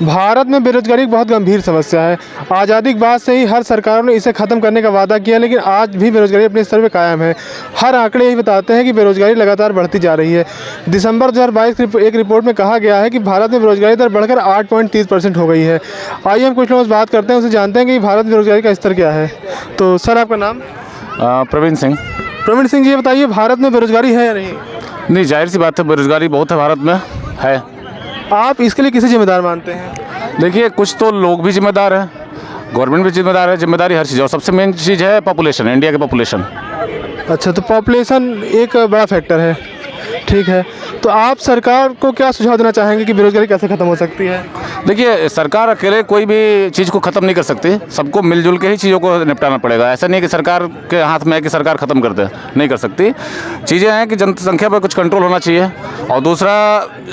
भारत में बेरोजगारी एक बहुत गंभीर समस्या है। आज़ादी के बाद से ही हर सरकारों ने इसे ख़त्म करने का वादा किया, लेकिन आज भी बेरोजगारी अपने स्तर पर कायम है। हर आंकड़े यही बताते हैं कि बेरोजगारी लगातार बढ़ती जा रही है। दिसंबर 2022 की एक रिपोर्ट में कहा गया है कि भारत में बेरोजगारी दर बढ़कर 8.30% हो गई है। आइए हम कुछ लोगों से बात करते हैं, उनसे जानते हैं कि भारत में बेरोजगारी का स्तर क्या है। तो सर, आपका नाम? प्रवीण सिंह। प्रवीण सिंह जी, ये बताइए, भारत में बेरोजगारी है या नहीं? नहीं, जाहिर सी बात है, बेरोजगारी बहुत है भारत में है। आप इसके लिए किसे जिम्मेदार मानते हैं? देखिए, कुछ तो लोग भी जिम्मेदार हैं, गवर्नमेंट भी जिम्मेदार है। जिम्मेदारी हर चीज़, और सबसे मेन चीज़ है पॉपुलेशन, इंडिया की पॉपुलेशन। अच्छा, तो पॉपुलेशन एक बड़ा फैक्टर है, ठीक है। तो आप सरकार को क्या सुझाव देना चाहेंगे कि बेरोजगारी कैसे ख़त्म हो सकती है? देखिए, सरकार अकेले कोई भी चीज़ को ख़त्म नहीं कर सकती, सबको मिलजुल के ही चीज़ों को निपटाना पड़ेगा। ऐसा नहीं है कि सरकार के हाथ में है कि सरकार ख़त्म कर दे, नहीं कर सकती। चीज़ें हैं कि जनसंख्या पर कुछ कंट्रोल होना चाहिए, और दूसरा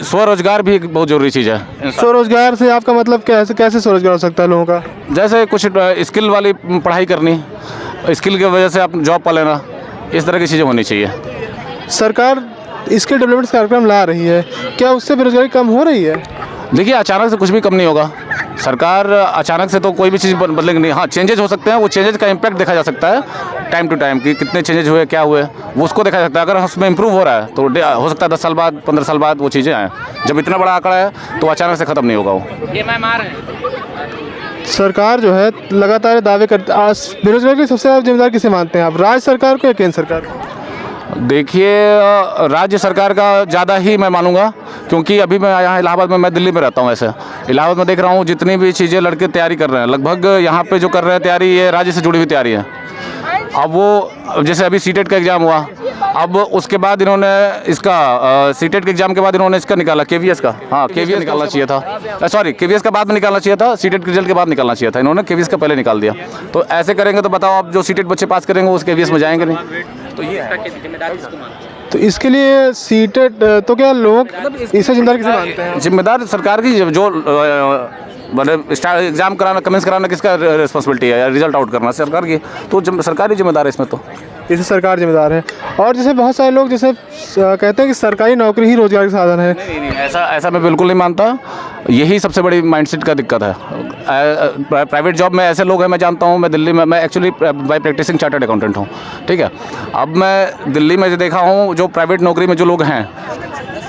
स्वरोजगार भी एक बहुत ज़रूरी चीज़ है। स्वरोजगार से आपका मतलब कैसे स्वरोजगार हो सकता है लोगों का? जैसे कुछ स्किल वाली पढ़ाई करनी, स्किल की वजह से आप जॉब पा लेना, इस तरह की चीज़ें होनी चाहिए। सरकार स्किल डेवलपमेंट कार्यक्रम ला रही है, क्या उससे बेरोजगारी कम हो रही है? देखिए, अचानक से कुछ भी कम नहीं होगा। सरकार अचानक से तो कोई भी चीज़ बदलेगी नहीं। हाँ, चेंजेज हो सकते हैं, वो चेंजेज का इम्पैक्ट देखा जा सकता है टाइम टू टाइम, कि कितने चेंजेज हुए, क्या हुए, वो उसको देखा जा सकता है। अगर उसमें इंप्रूव हो रहा है तो हो सकता है 10 साल बाद, 15 साल बाद वो चीज़ें आएँ। जब इतना बड़ा आंकड़ा है तो अचानक से ख़त्म नहीं होगा वो। सरकार जो है लगातार दावे करती, बेरोजगारी की सबसे ज़्यादा जिम्मेदार किसे मानते हैं आप, राज्य सरकार को या केंद्र सरकार को? देखिए, राज्य सरकार का ज़्यादा ही मैं मानूंगा, क्योंकि अभी मैं यहाँ इलाहाबाद में, मैं दिल्ली में रहता हूँ। ऐसे इलाहाबाद में देख रहा हूँ जितनी भी चीज़ें लड़के तैयारी कर रहे हैं, लगभग यहाँ पे जो कर रहे हैं तैयारी, ये राज्य से जुड़ी हुई तैयारी है। अब वो जैसे अभी सीटेट का एग्ज़ाम हुआ, अब उसके बाद इन्होंने इसका सीटेट के एग्ज़ाम के बाद इन्होंने इसका निकाला, केवीएस का। हाँ, केवीएस निकालना चाहिए था, सॉरी, केवीएस का बाद में निकालना चाहिए था, सीटेट के रिजल्ट के बाद निकालना चाहिए था। इन्होंने केवीएस का पहले निकाल दिया। तो ऐसे करेंगे तो बताओ, आप जो सीटेट बच्चे पास करेंगे उस केवीएस में जाएंगे नहीं। तो ये तो इसके लिए सीटेट, तो क्या लोग इसे जिम्मेदार किसे मानते हैं? जिम्मेदार सरकार की, जो मतलब एग्जाम कराना, कमेंस कराना किसका रिस्पॉन्सिबिलिटी है? रिजल्ट आउट करना सरकार की, तो सरकार ही जिम्मेदार है इसमें। तो इसे सरकार जिम्मेदार है। और जैसे बहुत सारे लोग जैसे कहते हैं कि सरकारी नौकरी ही रोजगार का साधन है। नहीं, ऐसा मैं बिल्कुल नहीं मानता। यही सबसे बड़ी माइंडसेट का दिक्कत है। प्राइवेट जॉब में ऐसे लोग हैं, मैं जानता हूँ। मैं दिल्ली में, मैं actually by practising chartered accountant हूँ, ठीक है। अब मैं दिल्ली में जो देखा हूँ, जो प्राइवेट नौकरी में जो लोग हैं,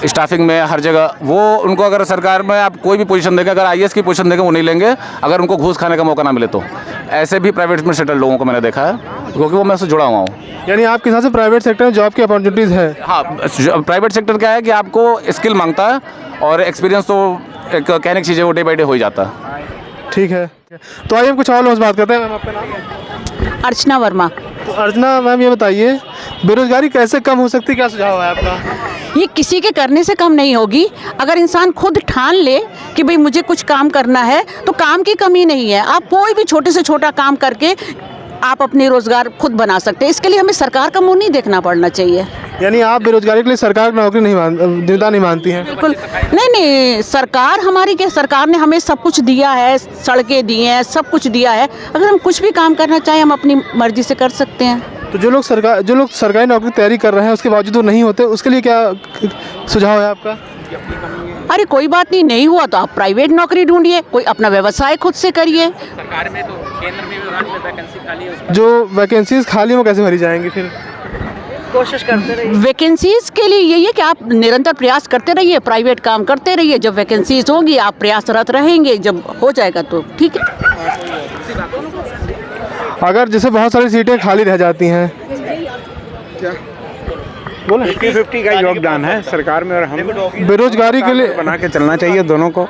स्टाफिंग में, हर जगह, वो उनको अगर सरकार में आप कोई भी पोजीशन देंगे, अगर आईएएस की पोजीशन देंगे वो नहीं लेंगे, अगर उनको घूस खाने का मौका ना मिले तो। ऐसे भी प्राइवेट में सेटल लोगों को मैंने देखा है, क्योंकि वो मैं उससे जुड़ा हुआ हूँ। यानी आपके हिसाब से प्राइवेट सेक्टर में जॉब की अपॉर्चुनिटीज़ है? हाँ, प्राइवेट सेक्टर क्या है कि आपको स्किल मांगता है, और एक्सपीरियंस तो एक कहने की चीज़ है, वो डे बाई डे हो ही जाता है। ठीक है, तो आइए हम कुछ और लोगों से बात करते हैं। मैम, आपका नाम? अर्चना वर्मा। तो अर्चना मैम, ये बताइए, बेरोजगारी कैसे कम हो सकती है, क्या सुझाव है आपका? ये किसी के करने से कम नहीं होगी। अगर इंसान खुद ठान ले कि भाई मुझे कुछ काम करना है, तो काम की कमी नहीं है। आप कोई भी छोटे से छोटा काम करके आप अपने रोजगार खुद बना सकते हैं। इसके लिए हमें सरकार का मुंह नहीं देखना पड़ना चाहिए। यानी आप बेरोजगारी के लिए सरकार की नौकरी जिम्मेदार नहीं मानती हैं? बिल्कुल नहीं, सरकार हमारी क्या, सरकार ने हमें सब कुछ दिया है, सड़कें दी हैं, सब कुछ दिया है। अगर हम कुछ भी काम करना चाहें, हम अपनी मर्जी से कर सकते हैं। तो जो लोग सरकारी नौकरी की तैयारी कर रहे हैं, उसके बावजूद वो नहीं होते, उसके लिए क्या सुझाव है आपका? अरे कोई बात नहीं, नहीं हुआ तो आप प्राइवेट नौकरी ढूंढिए, कोई अपना व्यवसाय खुद से करिए। सरकार में तो केंद्र में भी वैकेंसी खाली है, जो वैकेंसीज खाली, वो कैसे भरी जाएंगी फिर? कोशिश करते रहिए। वैकेंसीज के लिए यही है कि आप निरंतर प्रयास करते रहिए, प्राइवेट काम करते रहिए। जब वैकेंसीज होगी, आप प्रयासरत रहेंगे, जब हो जाएगा तो ठीक है। अगर जैसे बहुत सारी सीटें खाली रह जाती हैं, क्या बोले? 50-50 का योगदान है सरकार में और हम। बेरोजगारी के लिए बना के चलना चाहिए दोनों को,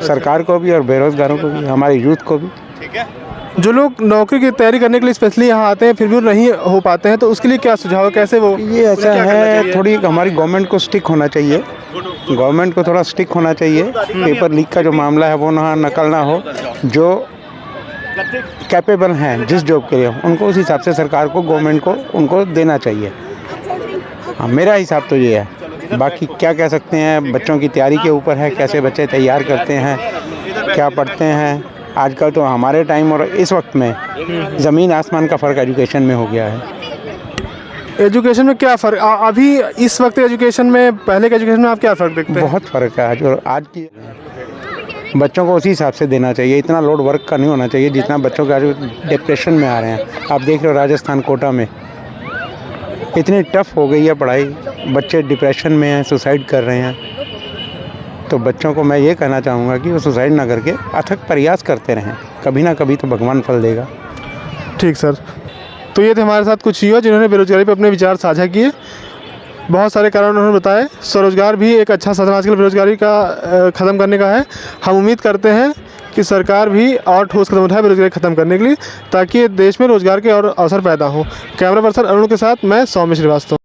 सरकार को भी और बेरोजगारों को भी, हमारे यूथ को भी। जो लोग नौकरी की तैयारी करने के लिए स्पेशली यहाँ आते हैं, फिर भी नहीं हो पाते हैं, तो उसके लिए क्या सुझाव है, कैसे वो? ये ऐसा है, थोड़ी हमारी गवर्नमेंट को स्टिक होना चाहिए, गवर्नमेंट को थोड़ा स्टिक होना चाहिए। पेपर लीक का जो मामला है वो ना नकल ना हो। जो कैपेबल हैं जिस जॉब के लिए, उनको उस हिसाब से सरकार को, गवर्नमेंट को उनको देना चाहिए। हाँ, मेरा हिसाब तो ये है। बाकी क्या कह सकते हैं, बच्चों की तैयारी के ऊपर है, कैसे बच्चे तैयार करते हैं, क्या पढ़ते हैं। आजकल तो हमारे टाइम और इस वक्त में ज़मीन आसमान का फ़र्क एजुकेशन में हो गया है। एजुकेशन में क्या फ़र्क अभी इस वक्त एजुकेशन में, पहले के एजुकेशन में आप क्या फ़र्क देखते हैं? बहुत फ़र्क है आज और आज की। बच्चों को उसी हिसाब से देना चाहिए। इतना लोड वर्क का नहीं होना चाहिए जितना बच्चों के आज डिप्रेशन में आ रहे हैं। आप देख रहे हो राजस्थान कोटा में इतनी टफ हो गई है पढ़ाई, बच्चे डिप्रेशन में हैं, सुसाइड कर रहे हैं। तो बच्चों को मैं ये कहना चाहूँगा कि वो सुसाइड ना करके अथक प्रयास करते रहें, कभी ना कभी तो भगवान फल देगा। ठीक सर, तो ये थे हमारे साथ कुछ युवा जिन्होंने बेरोजगारी पर अपने विचार साझा किए। बहुत सारे कारण उन्होंने बताए। स्वरोजगार भी एक अच्छा साधन आजकल बेरोजगारी का ख़त्म करने का है। हम उम्मीद करते हैं कि सरकार भी और ठोस कदम उठाए बेरोजगारी ख़त्म करने के लिए, ताकि देश में रोजगार के और अवसर पैदा हों। कैमरा पर्सन अरुण के साथ मैं सौम्य श्रीवास्तव।